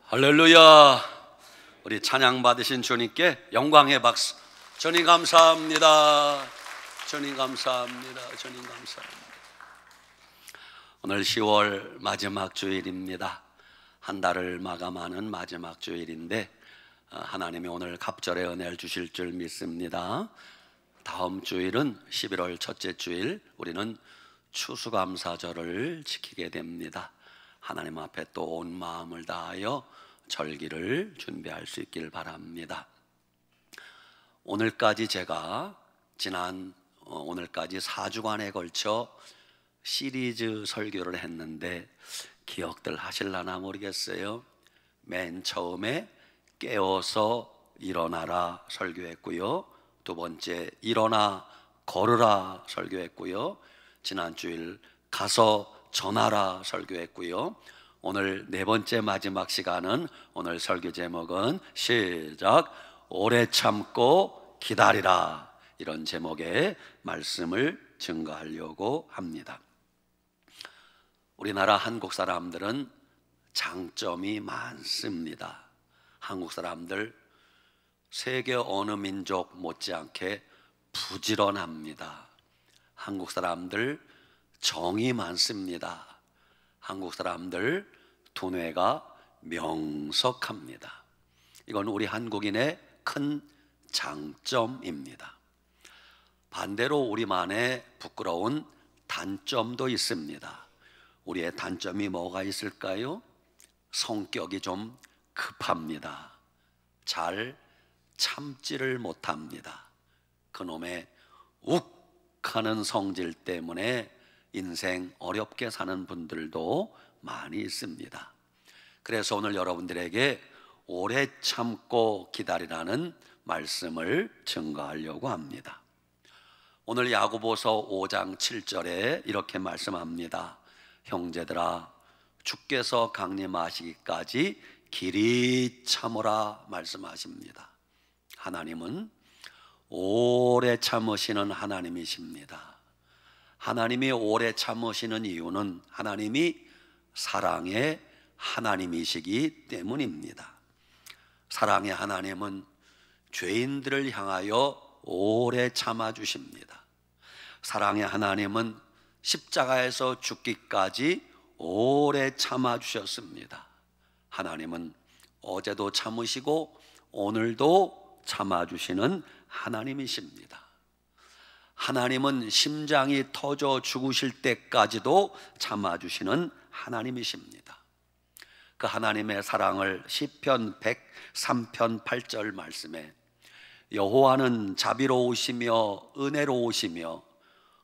할렐루야. 우리 찬양 받으신 주님께 영광의 박수. 주님 감사합니다. 주님 감사합니다. 주님 감사합니다. 오늘 10월 마지막 주일입니다. 한 달을 마감하는 마지막 주일인데 하나님이 오늘 갑절의 은혜를 주실 줄 믿습니다. 다음 주일은 11월 첫째 주일, 우리는 추수감사절을 지키게 됩니다. 하나님 앞에 또 온 마음을 다하여 절기를 준비할 수 있길 바랍니다. 오늘까지 제가 오늘까지 4주간에 걸쳐 시리즈 설교를 했는데 기억들 하실라나 모르겠어요. 맨 처음에 깨어서 일어나라 설교했고요. 두 번째 일어나 걸으라 설교했고요. 지난 주일 가서 전하라 설교했고요. 오늘 네 번째 마지막 시간은, 오늘 설교 제목은 시작, 오래 참고 기다리라, 이런 제목의 말씀을 증거하려고 합니다. 우리나라 한국 사람들은 장점이 많습니다. 한국 사람들 세계 어느 민족 못지않게 부지런합니다. 한국 사람들 정이 많습니다. 한국 사람들 두뇌가 명석합니다. 이건 우리 한국인의 큰 장점입니다. 반대로 우리만의 부끄러운 단점도 있습니다. 우리의 단점이 뭐가 있을까요? 성격이 좀 급합니다. 잘 참지를 못합니다. 그놈의 욱하는 성질 때문에 인생 어렵게 사는 분들도 많이 있습니다. 그래서 오늘 여러분들에게 오래 참고 기다리라는 말씀을 증거하려고 합니다. 오늘 야고보서 5장 7절에 이렇게 말씀합니다. 형제들아, 주께서 강림하시기까지 길이 참으라 말씀하십니다. 하나님은 오래 참으시는 하나님이십니다. 하나님이 오래 참으시는 이유는 하나님이 사랑의 하나님이시기 때문입니다. 사랑의 하나님은 죄인들을 향하여 오래 참아주십니다. 사랑의 하나님은 십자가에서 죽기까지 오래 참아주셨습니다. 하나님은 어제도 참으시고 오늘도 참아주시는 하나님이십니다. 하나님은 심장이 터져 죽으실 때까지도 참아주시는 하나님이십니다. 그 하나님의 사랑을 시편 103편 8절 말씀에 여호와는 자비로우시며 은혜로우시며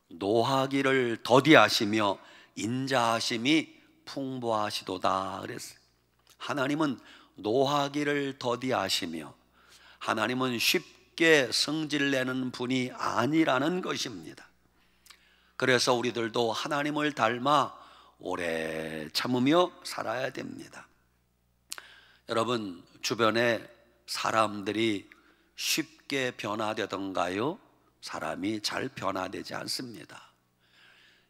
노하기를 더디하시며 인자하심이 풍부하시도다 그랬어요. 하나님은 노하기를 더디하시며, 하나님은 쉽게 성질내는 분이 아니라는 것입니다. 그래서 우리들도 하나님을 닮아 오래 참으며 살아야 됩니다. 여러분, 주변에 사람들이 쉽게 변화되던가요? 사람이 잘 변화되지 않습니다.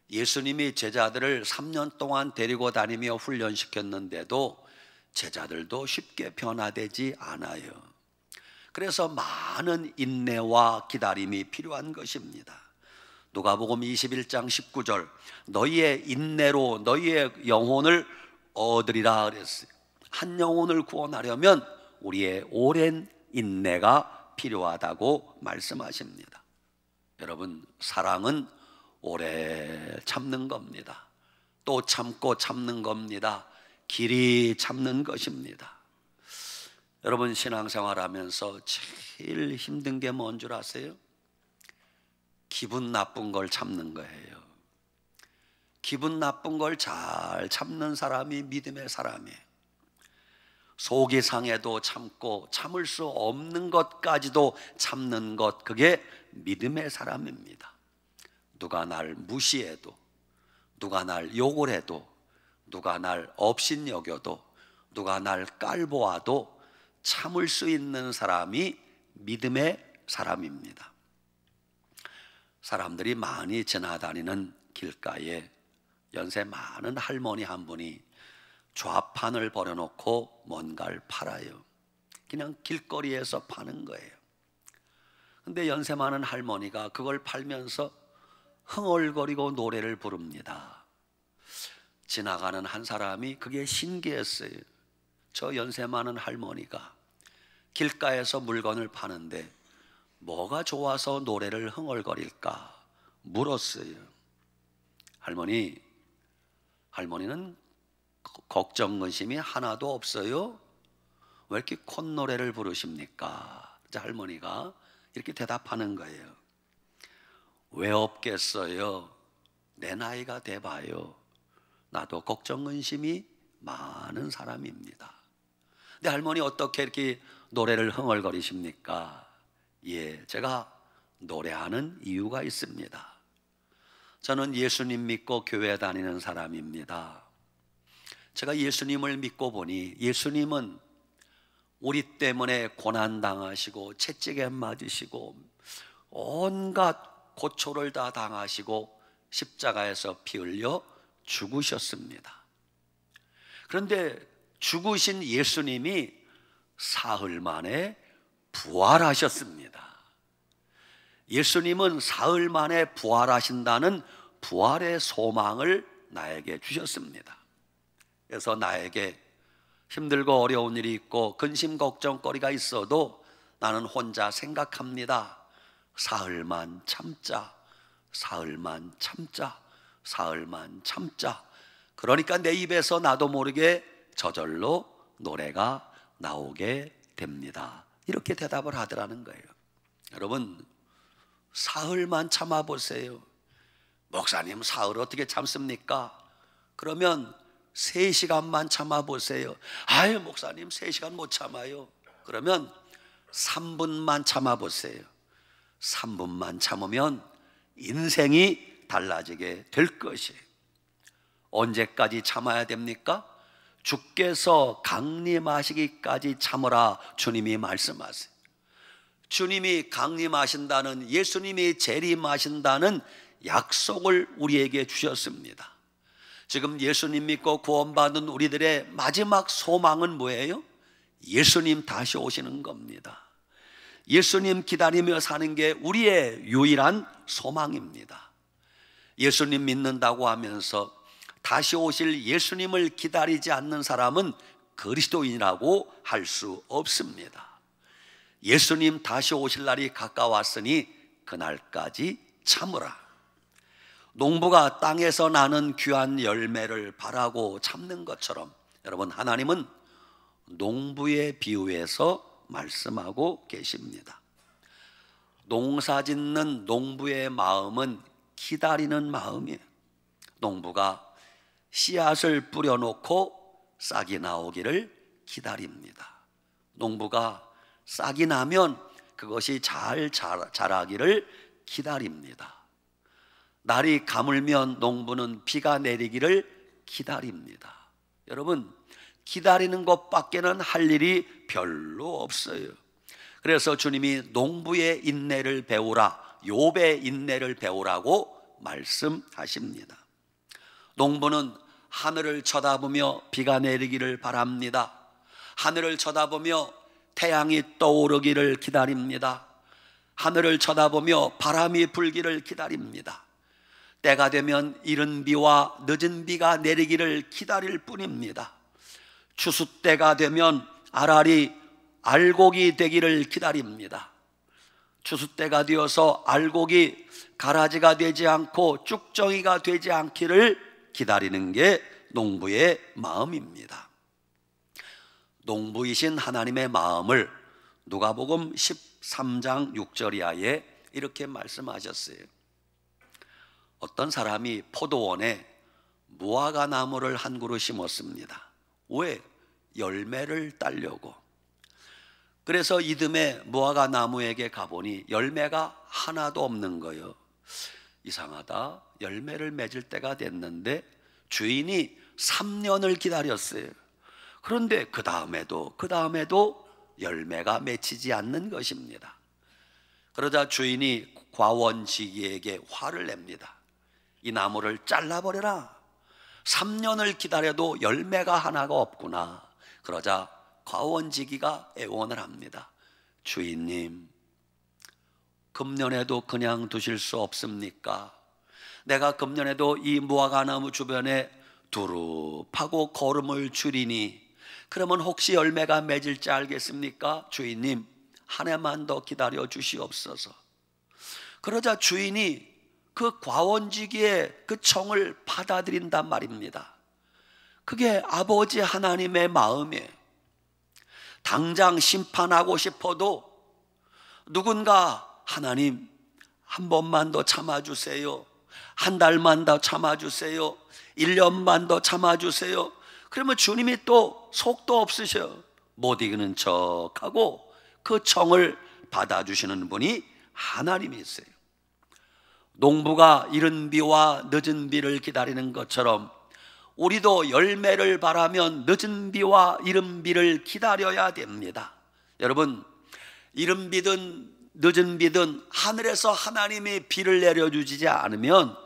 예수님이 제자들을 3년 동안 데리고 다니며 훈련시켰는데도 제자들도 쉽게 변화되지 않아요. 그래서 많은 인내와 기다림이 필요한 것입니다. 누가복음 21장 19절, 너희의 인내로 너희의 영혼을 얻으리라 그랬어요. 한 영혼을 구원하려면 우리의 오랜 인내가 필요하다고 말씀하십니다. 여러분, 사랑은 오래 참는 겁니다. 또 참고 참는 겁니다. 길이 참는 것입니다. 여러분, 신앙생활하면서 제일 힘든 게 뭔 줄 아세요? 기분 나쁜 걸 참는 거예요. 기분 나쁜 걸 잘 참는 사람이 믿음의 사람이에요. 속이 상해도 참고 참을 수 없는 것까지도 참는 것, 그게 믿음의 사람입니다. 누가 날 무시해도, 누가 날 욕을 해도, 누가 날 업신여겨도, 누가 날 깔보아도 참을 수 있는 사람이 믿음의 사람입니다. 사람들이 많이 지나다니는 길가에 연세 많은 할머니 한 분이 좌판을 버려놓고 뭔가를 팔아요. 그냥 길거리에서 파는 거예요. 근데 연세 많은 할머니가 그걸 팔면서 흥얼거리고 노래를 부릅니다. 지나가는 한 사람이 그게 신기했어요. 저 연세 많은 할머니가 길가에서 물건을 파는데 뭐가 좋아서 노래를 흥얼거릴까 물었어요. 할머니는 걱정 근심이 하나도 없어요. 왜 이렇게 콧노래를 부르십니까? 할머니가 이렇게 대답하는 거예요. 왜 없겠어요? 내 나이가 돼봐요. 나도 걱정 근심이 많은 사람입니다. 근데 할머니 어떻게 이렇게 노래를 흥얼거리십니까? 예, 제가 노래하는 이유가 있습니다. 저는 예수님 믿고 교회 다니는 사람입니다. 제가 예수님을 믿고 보니 예수님은 우리 때문에 고난당하시고 채찍에 맞으시고 온갖 고초를 다 당하시고 십자가에서 피 흘려 죽으셨습니다. 그런데 죽으신 예수님이 사흘 만에 부활하셨습니다. 예수님은 사흘 만에 부활하신다는 부활의 소망을 나에게 주셨습니다. 그래서 나에게 힘들고 어려운 일이 있고 근심 걱정거리가 있어도 나는 혼자 생각합니다. 사흘만 참자, 사흘만 참자, 사흘만 참자. 그러니까 내 입에서 나도 모르게 저절로 노래가 나오게 됩니다. 이렇게 대답을 하더라는 거예요. 여러분, 사흘만 참아보세요. 목사님, 사흘 어떻게 참습니까? 그러면 3시간만 참아보세요. 아유, 목사님 3시간 못 참아요. 그러면 3분만 참아보세요. 3분만 참으면 인생이 달라지게 될 것이에요. 언제까지 참아야 됩니까? 주께서 강림하시기까지 참으라 주님이 말씀하세요. 주님이 강림하신다는, 예수님이 재림하신다는 약속을 우리에게 주셨습니다. 지금 예수님 믿고 구원받은 우리들의 마지막 소망은 뭐예요? 예수님 다시 오시는 겁니다. 예수님 기다리며 사는 게 우리의 유일한 소망입니다. 예수님 믿는다고 하면서 다시 오실 예수님을 기다리지 않는 사람은 그리스도인이라고 할 수 없습니다. 예수님 다시 오실 날이 가까웠으니 그날까지 참으라. 농부가 땅에서 나는 귀한 열매를 바라고 참는 것처럼 여러분, 하나님은 농부에 비유해서 말씀하고 계십니다. 농사 짓는 농부의 마음은 기다리는 마음이에요. 농부가 씨앗을 뿌려놓고 싹이 나오기를 기다립니다. 농부가 싹이 나면 그것이 잘 자라기를 기다립니다. 날이 가물면 농부는 비가 내리기를 기다립니다. 여러분, 기다리는 것밖에는 할 일이 별로 없어요. 그래서 주님이 농부의 인내를 배우라, 욥의 인내를 배우라고 말씀하십니다. 농부는 하늘을 쳐다보며 비가 내리기를 바랍니다. 하늘을 쳐다보며 태양이 떠오르기를 기다립니다. 하늘을 쳐다보며 바람이 불기를 기다립니다. 때가 되면 이른 비와 늦은 비가 내리기를 기다릴 뿐입니다. 추수 때가 되면 알곡이 되기를 기다립니다. 추수 때가 되어서 알곡이 가라지가 되지 않고 쭉정이가 되지 않기를 기다리는 게 농부의 마음입니다. 농부이신 하나님의 마음을 누가복음 13장 6절 이하에 이렇게 말씀하셨어요. 어떤 사람이 포도원에 무화과 나무를 한 그루 심었습니다. 왜? 열매를 따려고. 그래서 이듬해 무화과 나무에게 가보니 열매가 하나도 없는 거예요. 이상하다. 열매를 맺을 때가 됐는데 주인이 3년을 기다렸어요. 그런데 그 다음에도 열매가 맺히지 않는 것입니다. 그러자 주인이 과원지기에게 화를 냅니다. 이 나무를 잘라버려라. 3년을 기다려도 열매가 하나가 없구나. 그러자 과원지기가 애원을 합니다. 주인님, 금년에도 그냥 두실 수 없습니까? 내가 금년에도 이 무화과나무 주변에 두릅하고 거름을 줄이니 그러면 혹시 열매가 맺을지 알겠습니까? 주인님, 한 해만 더 기다려 주시옵소서. 그러자 주인이 그 과원지기의 그 청을 받아들인단 말입니다. 그게 아버지 하나님의 마음이에요. 당장 심판하고 싶어도 누군가 하나님 한 번만 더 참아주세요, 한 달만 더 참아주세요, 1년만 더 참아주세요. 그러면 주님이 또 속도 없으셔. 못 이기는 척하고 그 청을 받아주시는 분이 하나님이세요. 농부가 이른 비와 늦은 비를 기다리는 것처럼 우리도 열매를 바라면 늦은 비와 이른 비를 기다려야 됩니다. 여러분, 이른 비든 늦은 비든 하늘에서 하나님이 비를 내려주지 않으면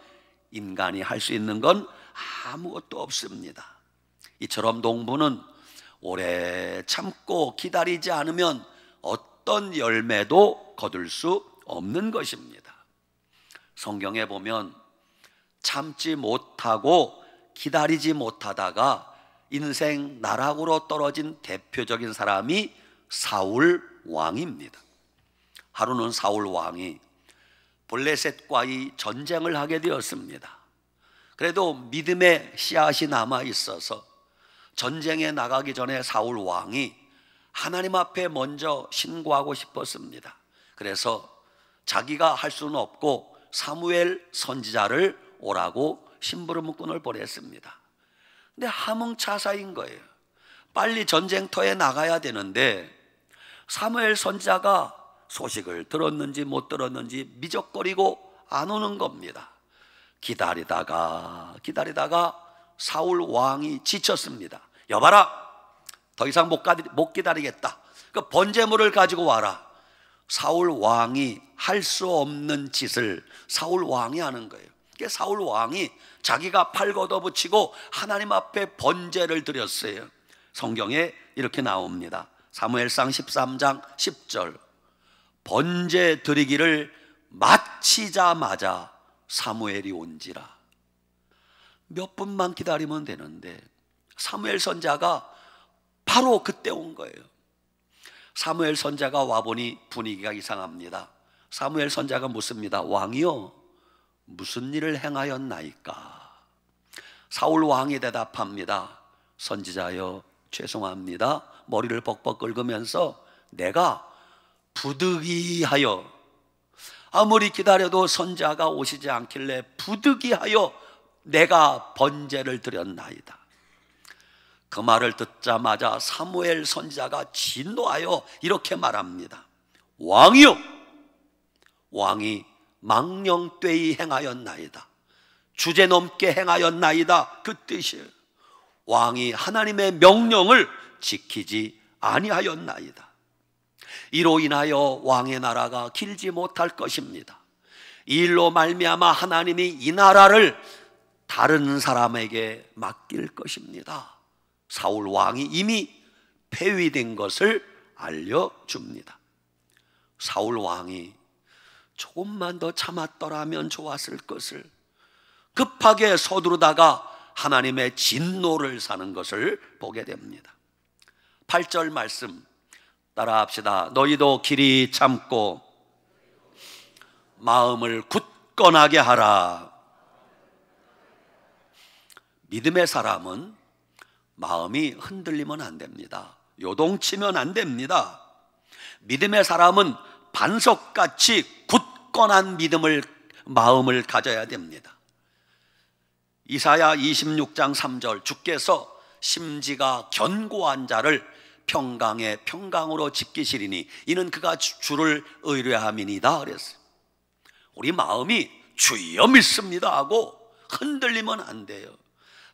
인간이 할 수 있는 건 아무것도 없습니다. 이처럼 농부는 오래 참고 기다리지 않으면 어떤 열매도 거둘 수 없는 것입니다. 성경에 보면 참지 못하고 기다리지 못하다가 인생 나락으로 떨어진 대표적인 사람이 사울 왕입니다. 하루는 사울 왕이 블레셋과의 전쟁을 하게 되었습니다. 그래도 믿음의 씨앗이 남아 있어서 전쟁에 나가기 전에 사울 왕이 하나님 앞에 먼저 신고하고 싶었습니다. 그래서 자기가 할 수는 없고 사무엘 선지자를 오라고 심부름꾼을 보냈습니다. 근데 하몽차사인 거예요. 빨리 전쟁터에 나가야 되는데 사무엘 선지자가 소식을 들었는지 못 들었는지 미적거리고 안 오는 겁니다. 기다리다가 사울 왕이 지쳤습니다. 여봐라, 더 이상 못 기다리겠다. 그 번제물을 가지고 와라. 사울 왕이 할 수 없는 짓을 사울 왕이 하는 거예요. 사울 왕이 자기가 팔 걷어붙이고 하나님 앞에 번제를 드렸어요. 성경에 이렇게 나옵니다. 사무엘상 13장 10절, 번제 드리기를 마치자마자 사무엘이 온지라. 몇 분만 기다리면 되는데 사무엘 선지자가 바로 그때 온 거예요. 사무엘 선지자가 와보니 분위기가 이상합니다. 사무엘 선지자가 묻습니다. 왕이요, 무슨 일을 행하였나이까? 사울 왕이 대답합니다. 선지자여, 죄송합니다. 머리를 벅벅 긁으면서 내가 부득이하여, 아무리 기다려도 선지자가 오시지 않길래 부득이하여 내가 번제를 드렸나이다. 그 말을 듣자마자 사무엘 선지자가 진노하여 이렇게 말합니다. 왕이요, 왕이 망령되이 행하였나이다. 주제넘게 행하였나이다. 그 뜻이에요. 왕이 하나님의 명령을 지키지 아니하였나이다. 이로 인하여 왕의 나라가 길지 못할 것입니다. 이 일로 말미암아 하나님이 이 나라를 다른 사람에게 맡길 것입니다. 사울 왕이 이미 폐위된 것을 알려줍니다. 사울 왕이 조금만 더 참았더라면 좋았을 것을 급하게 서두르다가 하나님의 진노를 사는 것을 보게 됩니다. 8절 말씀 따라합시다. 너희도 길이 참고 마음을 굳건하게 하라. 믿음의 사람은 마음이 흔들리면 안 됩니다. 요동치면 안 됩니다. 믿음의 사람은 반석같이 굳건한 마음을 가져야 됩니다. 이사야 26장 3절, 주께서 심지가 견고한 자를 평강에 평강으로 지키시리니 이는 그가 주를 의뢰함이니이다 그랬어요. 우리 마음이 주여 믿습니다 하고 흔들리면 안 돼요.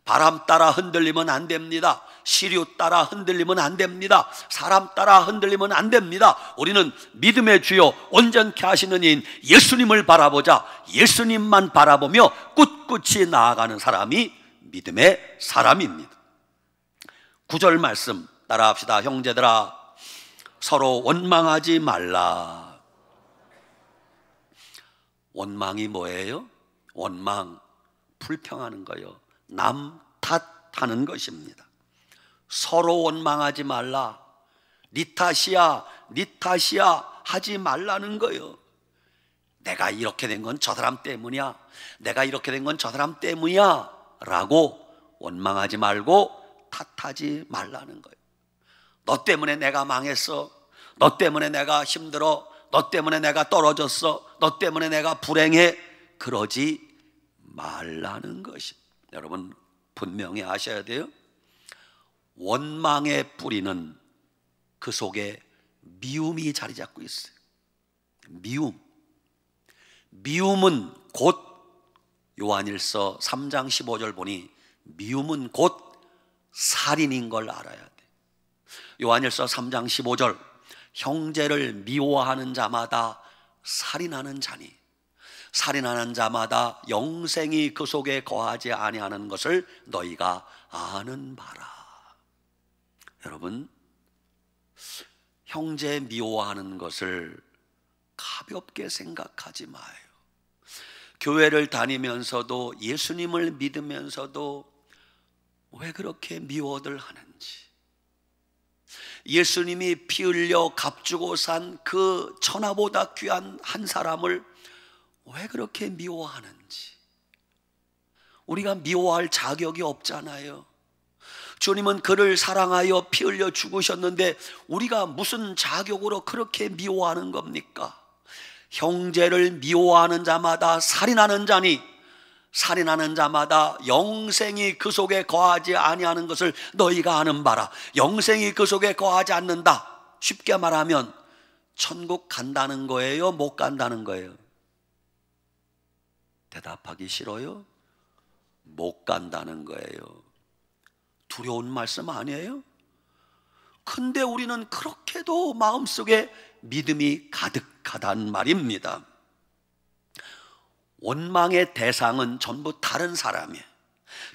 바람 따라 흔들리면 안 됩니다. 시류 따라 흔들리면 안 됩니다. 사람 따라 흔들리면 안 됩니다. 우리는 믿음의 주요 온전케 하시는 이인 예수님을 바라보자. 예수님만 바라보며 꿋꿋이 나아가는 사람이 믿음의 사람입니다. 9절 말씀 따라합시다. 형제들아, 서로 원망하지 말라. 원망이 뭐예요? 원망, 불평하는 거요. 남 탓하는 것입니다. 서로 원망하지 말라. 네 탓이야, 네 탓이야 하지 말라는 거요. 내가 이렇게 된 건 저 사람 때문이야, 내가 이렇게 된 건 저 사람 때문이야 라고 원망하지 말고 탓하지 말라는 거예요. 너 때문에 내가 망했어, 너 때문에 내가 힘들어, 너 때문에 내가 떨어졌어, 너 때문에 내가 불행해, 그러지 말라는 것이. 여러분 분명히 아셔야 돼요. 원망의 뿌리는 그 속에 미움이 자리 잡고 있어요. 미움은 곧, 요한일서 3장 15절 보니 미움은 곧 살인인 걸 알아야 돼. 요한일서 3장 15절, 형제를 미워하는 자마다 살인하는 자니 살인하는 자마다 영생이 그 속에 거하지 아니하는 것을 너희가 아는 바라. 여러분, 형제 미워하는 것을 가볍게 생각하지 마요. 교회를 다니면서도 예수님을 믿으면서도 왜 그렇게 미워들 하는지, 예수님이 피 흘려 값주고 산 그 천하보다 귀한 한 사람을 왜 그렇게 미워하는지. 우리가 미워할 자격이 없잖아요. 주님은 그를 사랑하여 피 흘려 죽으셨는데 우리가 무슨 자격으로 그렇게 미워하는 겁니까? 형제를 미워하는 자마다 살인하는 자니 살인하는 자마다 영생이 그 속에 거하지 아니하는 것을 너희가 아는 바라. 영생이 그 속에 거하지 않는다. 쉽게 말하면 천국 간다는 거예요, 못 간다는 거예요? 대답하기 싫어요? 못 간다는 거예요. 두려운 말씀 아니에요? 근데 우리는 그렇게도 마음속에 믿음이 가득하단 말입니다. 원망의 대상은 전부 다른 사람이에요.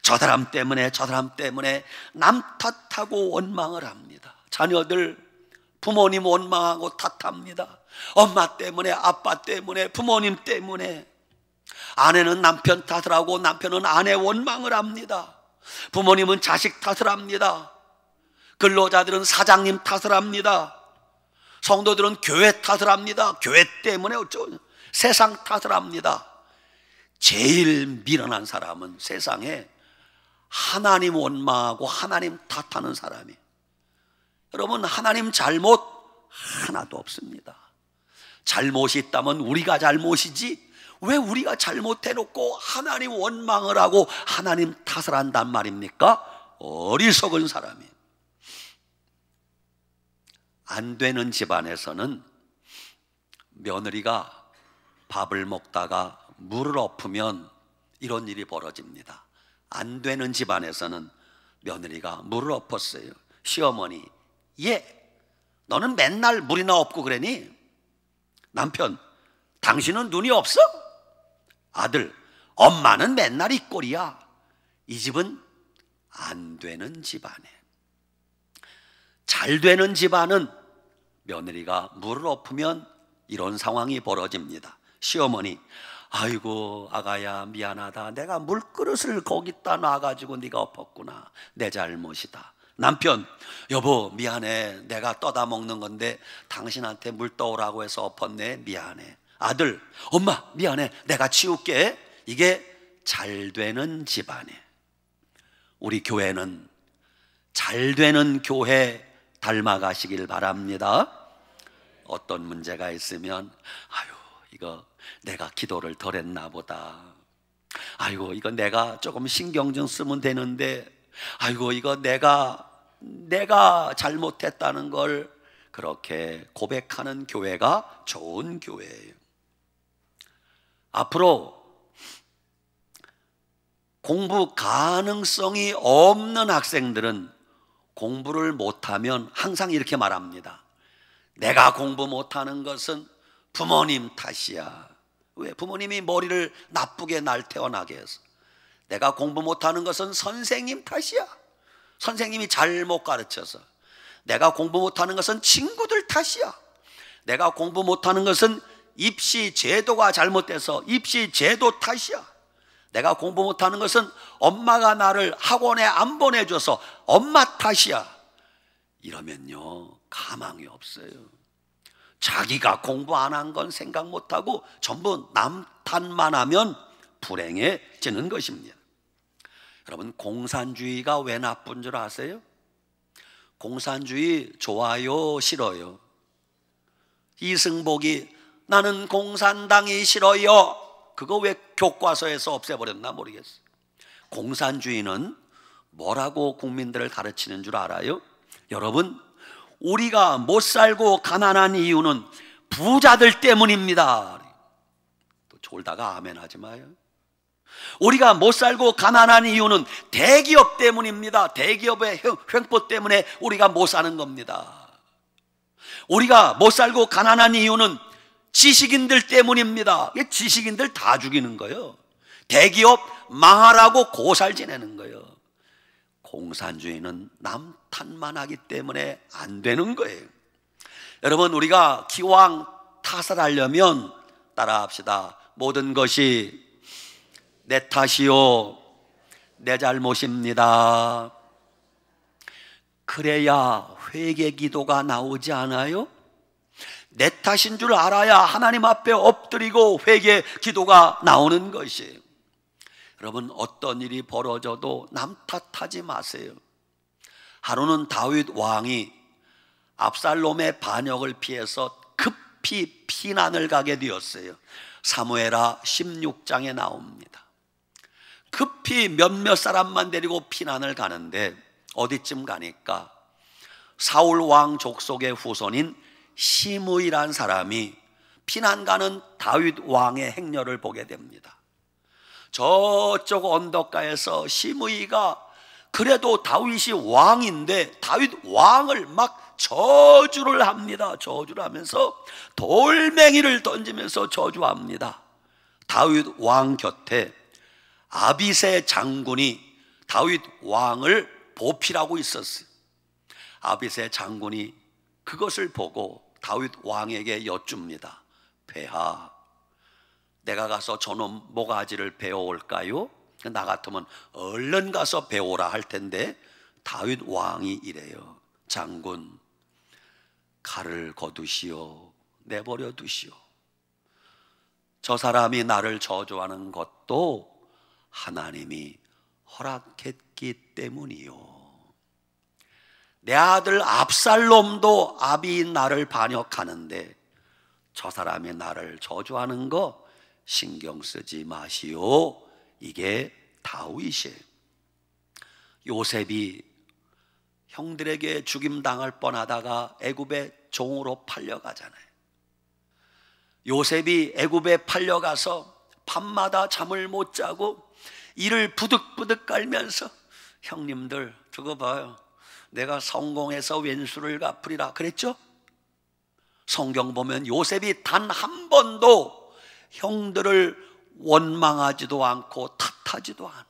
저 사람 때문에 저 사람 때문에 남 탓하고 원망을 합니다. 자녀들, 부모님 원망하고 탓합니다. 엄마 때문에, 아빠 때문에, 부모님 때문에. 아내는 남편 탓을 하고 남편은 아내 원망을 합니다. 부모님은 자식 탓을 합니다. 근로자들은 사장님 탓을 합니다. 성도들은 교회 탓을 합니다. 교회 때문에 어쩌고 세상 탓을 합니다. 제일 미련한 사람은 세상에 하나님 원망하고 하나님 탓하는 사람이에요. 여러분, 하나님 잘못 하나도 없습니다. 잘못이 있다면 우리가 잘못이지 왜 우리가 잘못해놓고 하나님 원망을 하고 하나님 탓을 한단 말입니까? 어리석은 사람이에요. 안 되는 집안에서는 며느리가 밥을 먹다가 물을 엎으면 이런 일이 벌어집니다. 안 되는 집안에서는 며느리가 물을 엎었어요. 시어머니, 너는 맨날 물이나 엎고 그러니? 남편, 당신은 눈이 없어? 아들, 엄마는 맨날 이 꼴이야. 이 집은 안 되는 집안에. 잘 되는 집안은 며느리가 물을 엎으면 이런 상황이 벌어집니다. 시어머니, 아이고 아가야 미안하다. 내가 물그릇을 거기다 놔가지고 네가 엎었구나. 내 잘못이다. 남편, 여보 미안해. 내가 떠다 먹는 건데 당신한테 물 떠오라고 해서 엎었네. 미안해. 아들, 엄마 미안해. 내가 치울게. 이게 잘 되는 집안에. 우리 교회는 잘 되는 교회 닮아가시길 바랍니다. 어떤 문제가 있으면 이거 내가 기도를 덜 했나 보다. 아이고 이거 내가 조금 신경 좀 쓰면 되는데 아이고 이거 내가 잘못했다는 걸 그렇게 고백하는 교회가 좋은 교회예요. 앞으로 공부 가능성이 없는 학생들은 공부를 못하면 항상 이렇게 말합니다. 내가 공부 못하는 것은 부모님 탓이야. 왜? 부모님이 머리를 나쁘게 날 태어나게 해서. 내가 공부 못하는 것은 선생님 탓이야. 선생님이 잘못 가르쳐서. 내가 공부 못하는 것은 친구들 탓이야. 내가 공부 못하는 것은 입시 제도가 잘못돼서 입시 제도 탓이야. 내가 공부 못하는 것은 엄마가 나를 학원에 안 보내줘서 엄마 탓이야. 이러면요, 가망이 없어요. 자기가 공부 안 한 건 생각 못하고 전부 남 탓만 하면 불행해지는 것입니다. 여러분, 공산주의가 왜 나쁜 줄 아세요? 공산주의 좋아요, 싫어요? 이승복이 나는 공산당이 싫어요. 그거 왜 교과서에서 없애버렸나 모르겠어요. 공산주의는 뭐라고 국민들을 가르치는 줄 알아요? 여러분, 우리가 못 살고 가난한 이유는 부자들 때문입니다. 또 졸다가 아멘 하지 마요. 우리가 못 살고 가난한 이유는 대기업 때문입니다. 대기업의 횡포 때문에 우리가 못 사는 겁니다. 우리가 못 살고 가난한 이유는 지식인들 때문입니다. 지식인들 다 죽이는 거예요. 대기업 망하라고 고살 지내는 거예요. 공산주의는 남 탓만 하기 때문에 안 되는 거예요. 여러분, 우리가 기왕 탓을 하려면 따라합시다. 모든 것이 내 탓이요, 내 잘못입니다. 그래야 회개 기도가 나오지 않아요? 내 탓인 줄 알아야 하나님 앞에 엎드리고 회개 기도가 나오는 것이에요. 여러분, 어떤 일이 벌어져도 남 탓하지 마세요. 하루는 다윗 왕이 압살롬의 반역을 피해서 급히 피난을 가게 되었어요. 사무엘하 16장에 나옵니다. 급히 몇몇 사람만 데리고 피난을 가는데 어디쯤 가니까 사울 왕 족속의 후손인 시므이란 사람이 피난 가는 다윗 왕의 행렬을 보게 됩니다. 저쪽 언덕가에서 시므이가 그래도 다윗이 왕인데 다윗 왕을 막 저주를 합니다. 저주를 하면서 돌멩이를 던지면서 저주합니다. 다윗 왕 곁에 아비새 장군이 다윗 왕을 보필하고 있었어요. 아비새 장군이 그것을 보고 다윗 왕에게 여쭙니다. 폐하, 내가 가서 저놈 모가지를 베어올까요? 나 같으면 얼른 가서 베어오라 할 텐데 다윗 왕이 이래요. 장군, 칼을 거두시오. 내버려 두시오. 저 사람이 나를 저주하는 것도 하나님이 허락했기 때문이요. 내 아들 압살롬도 아비인 나를 반역하는데 저 사람이 나를 저주하는 거 신경 쓰지 마시오. 이게 다윗이에요. 요셉이 형들에게 죽임당할 뻔하다가 애굽의 종으로 팔려가잖아요. 요셉이 애굽에 팔려가서 밤마다 잠을 못 자고 이를 부득부득 깔면서 형님들 두고 봐요. 내가 성공해서 왼수를 갚으리라 그랬죠? 성경 보면 요셉이 단 한 번도 형들을 원망하지도 않고 탓하지도 않아.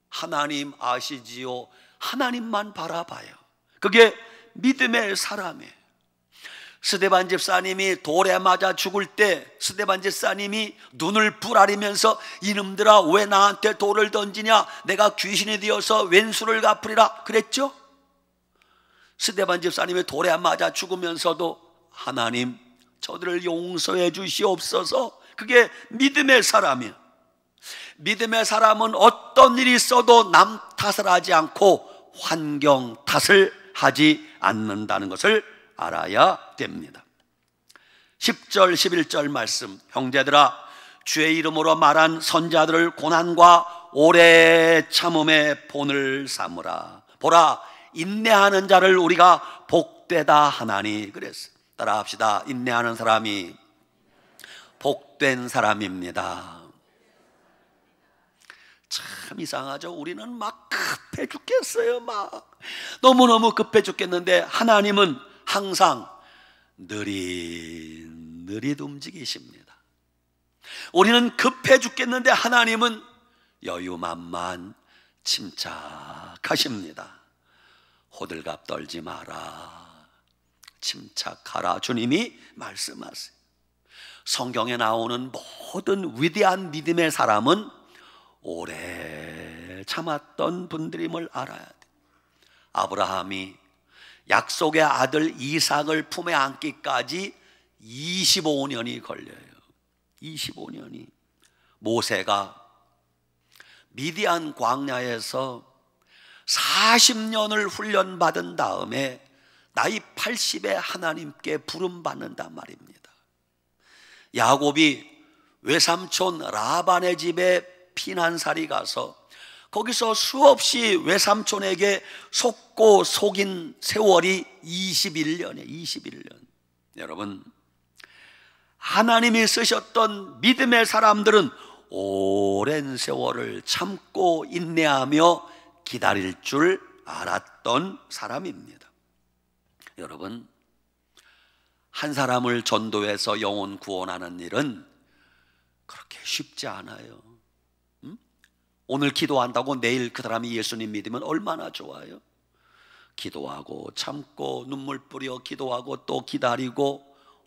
하나님 아시지요? 하나님만 바라봐요. 그게 믿음의 사람이에요. 스데반 집사님이 돌에 맞아 죽을 때 스데반 집사님이 눈을 부라리면서 이놈들아 왜 나한테 돌을 던지냐? 내가 귀신이 되어서 왼수를 갚으리라 그랬죠? 스데반 집사님이 돌에 맞아 죽으면서도 하나님 저들을 용서해 주시옵소서. 그게 믿음의 사람이에요. 믿음의 사람은 어떤 일이 있어도 남 탓을 하지 않고 환경 탓을 하지 않는다는 것을 알아야 됩니다. 10절 11절 말씀, 형제들아 주의 이름으로 말한 선자들을 고난과 오래 참음의 본을 삼으라. 보라, 인내하는 자를 우리가 복되다 하나니. 그랬어요. 따라합시다. 인내하는 사람이 복된 사람입니다. 참 이상하죠. 우리는 막 급해 죽겠어요. 막 너무너무 급해 죽겠는데 하나님은 항상 느릿느릿 움직이십니다. 우리는 급해 죽겠는데 하나님은 여유만만 침착하십니다. 호들갑 떨지 마라, 침착하라, 주님이 말씀하세요. 성경에 나오는 모든 위대한 믿음의 사람은 오래 참았던 분들임을 알아야 돼. 아브라함이 약속의 아들 이삭을 품에 안기까지 25년이 걸려요. 25년이. 모세가 미디안 광야에서 40년을 훈련받은 다음에 나이 80에 하나님께 부름받는단 말입니다. 야곱이 외삼촌 라반의 집에 피난살이 가서 거기서 수없이 외삼촌에게 속고 속인 세월이 21년이에요. 21년. 여러분, 하나님이 쓰셨던 믿음의 사람들은 오랜 세월을 참고 인내하며 기다릴 줄 알았던 사람입니다. 여러분, 한 사람을 전도해서 영혼 구원하는 일은 그렇게 쉽지 않아요. 오늘 기도한다고 내일 그 사람이 예수님 믿으면 얼마나 좋아요. 기도하고 참고 눈물 뿌려 기도하고 또 기다리고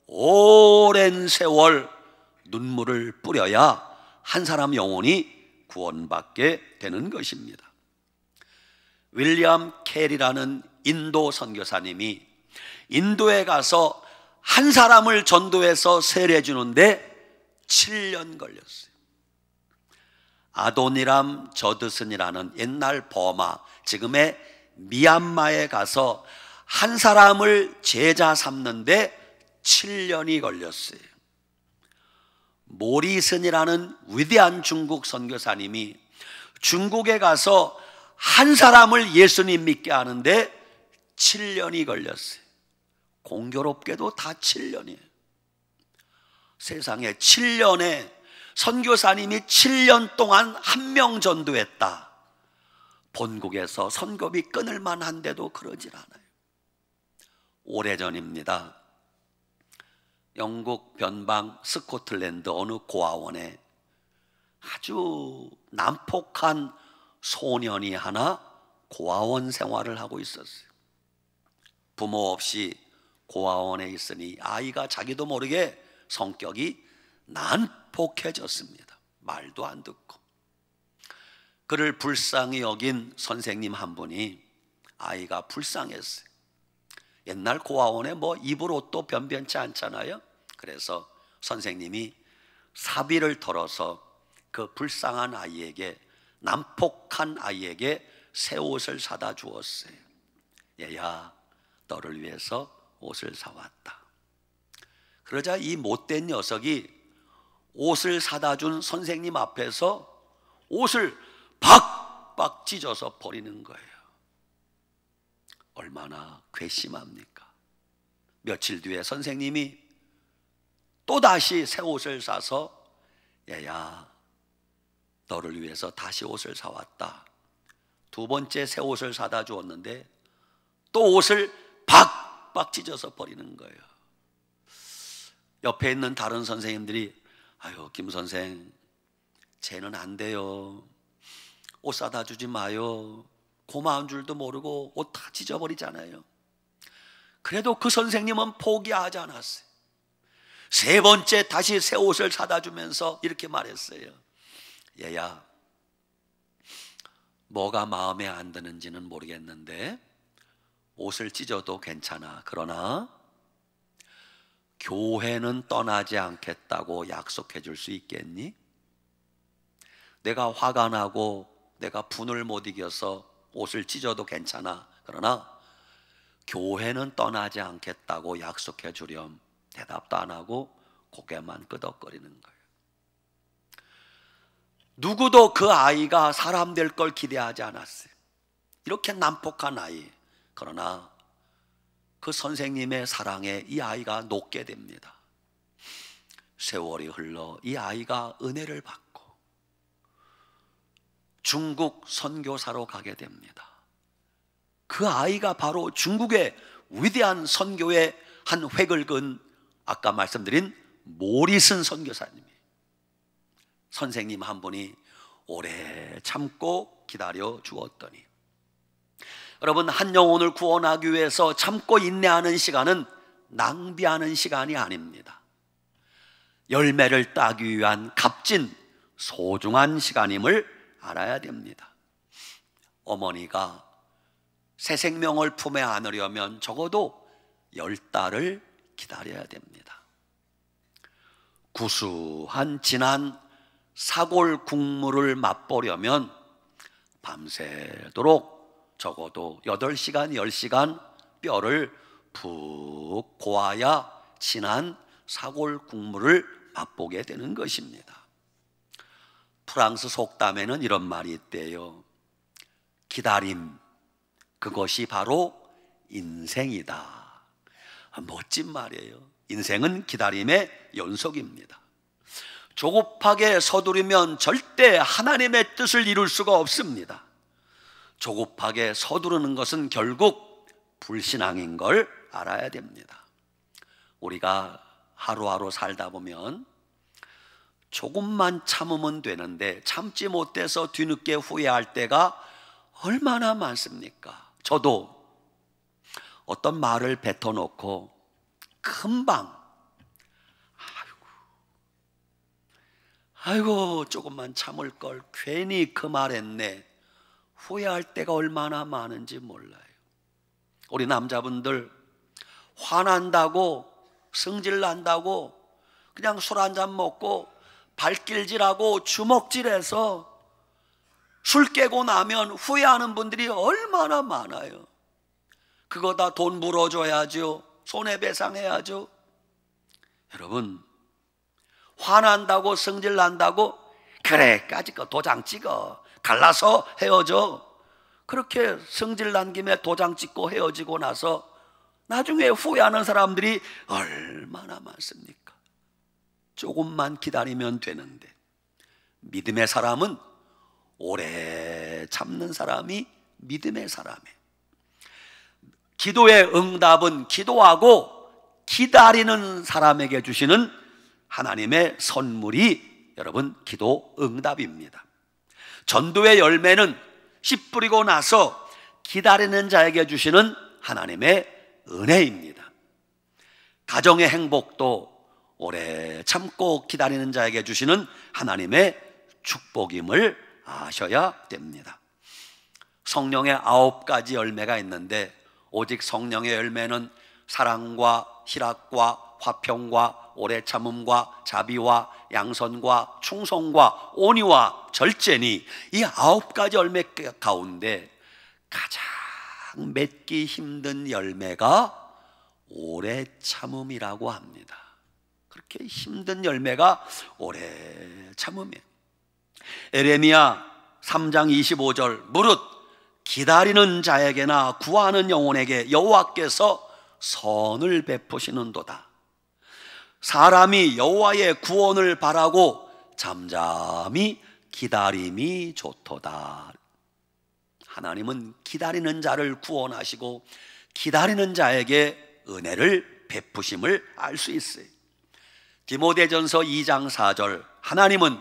오랜 세월 눈물을 뿌려야 한 사람 영혼이 구원받게 되는 것입니다. 윌리엄 캐리라는 인도 선교사님이 인도에 가서 한 사람을 전도해서 세례 주는데 7년 걸렸어요. 아도니람 저드슨이라는 옛날 버마, 지금의 미얀마에 가서 한 사람을 제자 삼는데 7년이 걸렸어요. 모리슨이라는 위대한 중국 선교사님이 중국에 가서 한 사람을 예수님 믿게 하는데 7년이 걸렸어요. 공교롭게도 다 7년이에요. 세상에 7년에 선교사님이 7년 동안 한 명 전도했다. 본국에서 선교비 끊을 만한데도 그러질 않아요. 오래전입니다. 영국 변방 스코틀랜드 어느 고아원에 아주 난폭한 소년이 하나 고아원 생활을 하고 있었어요. 부모 없이 고아원에 있으니 아이가 자기도 모르게 성격이 난폭해졌습니다. 말도 안 듣고. 그를 불쌍히 여긴 선생님 한 분이 아이가 불쌍했어요. 옛날 고아원에 뭐 입을 옷도 변변치 않잖아요. 그래서 선생님이 사비를 털어서 그 불쌍한 아이에게, 난폭한 아이에게 새 옷을 사다 주었어요. 얘야, 너를 위해서 옷을 사왔다. 그러자 이 못된 녀석이 옷을 사다 준 선생님 앞에서 옷을 박박 찢어서 버리는 거예요. 얼마나 괘씸합니까? 며칠 뒤에 선생님이 또다시 새 옷을 사서 얘야, 너를 위해서 다시 옷을 사왔다. 두 번째 새 옷을 사다 주었는데 또 옷을 박박 찢어서 버리는 거예요. 옆에 있는 다른 선생님들이 아유, 김 선생, 쟤는 안 돼요. 옷 사다 주지 마요. 고마운 줄도 모르고 옷 다 찢어버리잖아요. 그래도 그 선생님은 포기하지 않았어요. 세 번째 다시 새 옷을 사다 주면서 이렇게 말했어요. 얘야, 뭐가 마음에 안 드는지는 모르겠는데 옷을 찢어도 괜찮아. 그러나 교회는 떠나지 않겠다고 약속해 줄 수 있겠니? 내가 화가 나고 내가 분을 못 이겨서 옷을 찢어도 괜찮아. 그러나 교회는 떠나지 않겠다고 약속해 주렴. 대답도 안 하고 고개만 끄덕거리는 거예요. 누구도 그 아이가 사람 될 걸 기대하지 않았어요. 이렇게 난폭한 아이. 그러나 그 선생님의 사랑에 이 아이가 녹게 됩니다. 세월이 흘러 이 아이가 은혜를 받고 중국 선교사로 가게 됩니다. 그 아이가 바로 중국의 위대한 선교의 한 획을 그은 아까 말씀드린 모리슨 선교사님이에요. 선생님 한 분이 오래 참고 기다려 주었더니. 여러분, 한 영혼을 구원하기 위해서 참고 인내하는 시간은 낭비하는 시간이 아닙니다. 열매를 따기 위한 값진 소중한 시간임을 알아야 됩니다. 어머니가 새 생명을 품에 안으려면 적어도 10달을 기다려야 됩니다. 구수한 진한 사골 국물을 맛보려면 밤새도록 적어도 8시간, 10시간 뼈를 푹 고아야 진한 사골 국물을 맛보게 되는 것입니다. 프랑스 속담에는 이런 말이 있대요. 기다림, 그것이 바로 인생이다. 멋진 말이에요. 인생은 기다림의 연속입니다. 조급하게 서두르면 절대 하나님의 뜻을 이룰 수가 없습니다. 조급하게 서두르는 것은 결국 불신앙인 걸 알아야 됩니다. 우리가 하루하루 살다 보면 조금만 참으면 되는데 참지 못해서 뒤늦게 후회할 때가 얼마나 많습니까? 저도 어떤 말을 뱉어놓고 금방 아이고 조금만 참을 걸 괜히 그 말했네, 후회할 때가 얼마나 많은지 몰라요. 우리 남자분들 화난다고 성질난다고 그냥 술 한잔 먹고 발길질하고 주먹질해서 술 깨고 나면 후회하는 분들이 얼마나 많아요. 그거 다 돈 물어줘야죠. 손해배상해야죠. 여러분, 화난다고 성질난다고 그래 까짓거 도장 찍어 갈라서 헤어져, 그렇게 성질난 김에 도장 찍고 헤어지고 나서 나중에 후회하는 사람들이 얼마나 많습니까? 조금만 기다리면 되는데. 믿음의 사람은 오래 참는 사람이 믿음의 사람이에요. 기도의 응답은 기도하고 기다리는 사람에게 주시는 하나님의 선물이 여러분 기도 응답입니다. 전도의 열매는 씨 뿌리고 나서 기다리는 자에게 주시는 하나님의 은혜입니다. 가정의 행복도 오래 참고 기다리는 자에게 주시는 하나님의 축복임을 아셔야 됩니다. 성령의 9가지 열매가 있는데 오직 성령의 열매는 사랑과 희락과 화평과 오래 참음과 자비와 양선과 충성과 온유와 절제니 이 9가지 열매 가운데 가장 맺기 힘든 열매가 오래 참음이라고 합니다. 그렇게 힘든 열매가 오래 참음이에요. 에레미야 3장 25절 무릇 기다리는 자에게나 구하는 영혼에게 여호와께서 선을 베푸시는도다. 사람이 여호와의 구원을 바라고 잠잠히 기다림이 좋도다. 하나님은 기다리는 자를 구원하시고 기다리는 자에게 은혜를 베푸심을 알 수 있어요. 디모데전서 2장 4절 하나님은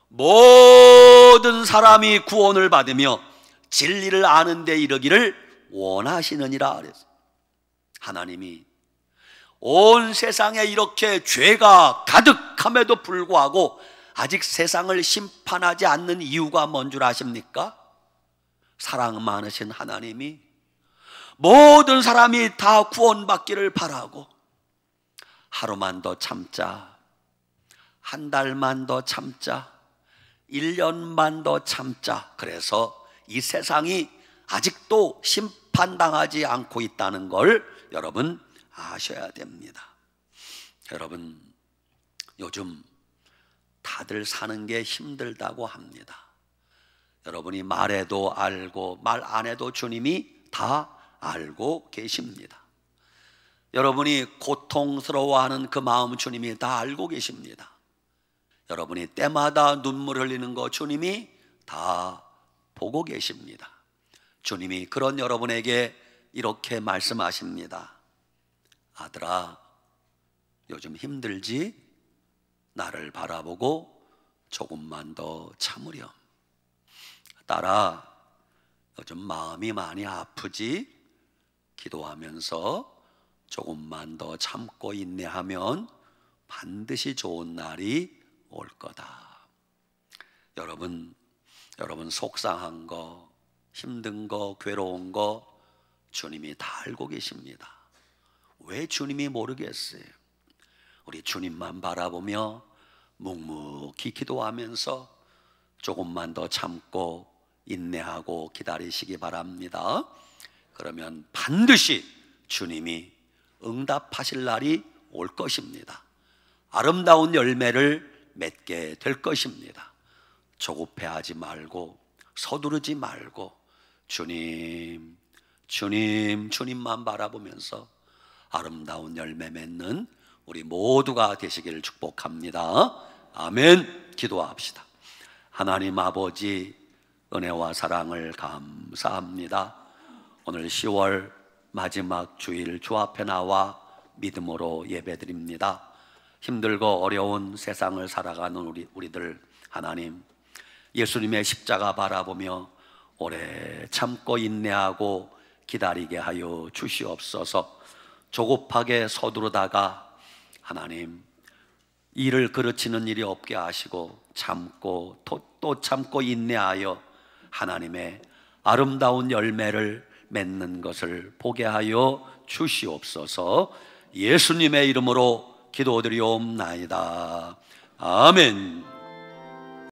모든 사람이 구원을 받으며 진리를 아는 데 이르기를 원하시느니라 그랬어요. 하나님이 온 세상에 이렇게 죄가 가득함에도 불구하고 아직 세상을 심판하지 않는 이유가 뭔 줄 아십니까? 사랑 많으신 하나님이 모든 사람이 다 구원받기를 바라고 하루만 더 참자, 한 달만 더 참자, 1년만 더 참자. 그래서 이 세상이 아직도 심판당하지 않고 있다는 걸 여러분 아셔야 됩니다. 여러분, 요즘 다들 사는 게 힘들다고 합니다. 여러분이 말해도 알고 말 안 해도 주님이 다 알고 계십니다. 여러분이 고통스러워하는 그 마음 주님이 다 알고 계십니다. 여러분이 때마다 눈물 흘리는 거 주님이 다 보고 계십니다. 주님이 그런 여러분에게 이렇게 말씀하십니다. 아들아, 요즘 힘들지? 나를 바라보고 조금만 더 참으렴. 딸아, 요즘 마음이 많이 아프지? 기도하면서 조금만 더 참고 인내하면 반드시 좋은 날이 올 거다. 여러분 속상한 거, 힘든 거, 괴로운 거 주님이 다 알고 계십니다. 왜 주님이 모르겠어요? 우리 주님만 바라보며 묵묵히 기도하면서 조금만 더 참고 인내하고 기다리시기 바랍니다. 그러면 반드시 주님이 응답하실 날이 올 것입니다. 아름다운 열매를 맺게 될 것입니다. 조급해하지 말고 서두르지 말고 주님만 바라보면서 아름다운 열매 맺는 우리 모두가 되시기를 축복합니다. 아멘. 기도합시다. 하나님 아버지, 은혜와 사랑을 감사합니다. 오늘 10월 마지막 주일 주 앞에 나와 믿음으로 예배드립니다. 힘들고 어려운 세상을 살아가는 우리들, 하나님 예수님의 십자가 바라보며 오래 참고 인내하고 기다리게 하여 주시옵소서. 조급하게 서두르다가 하나님 일을 그르치는 일이 없게 하시고 참고 또 참고 인내하여 하나님의 아름다운 열매를 맺는 것을 보게 하여 주시옵소서. 예수님의 이름으로 기도드리옵나이다. 아멘.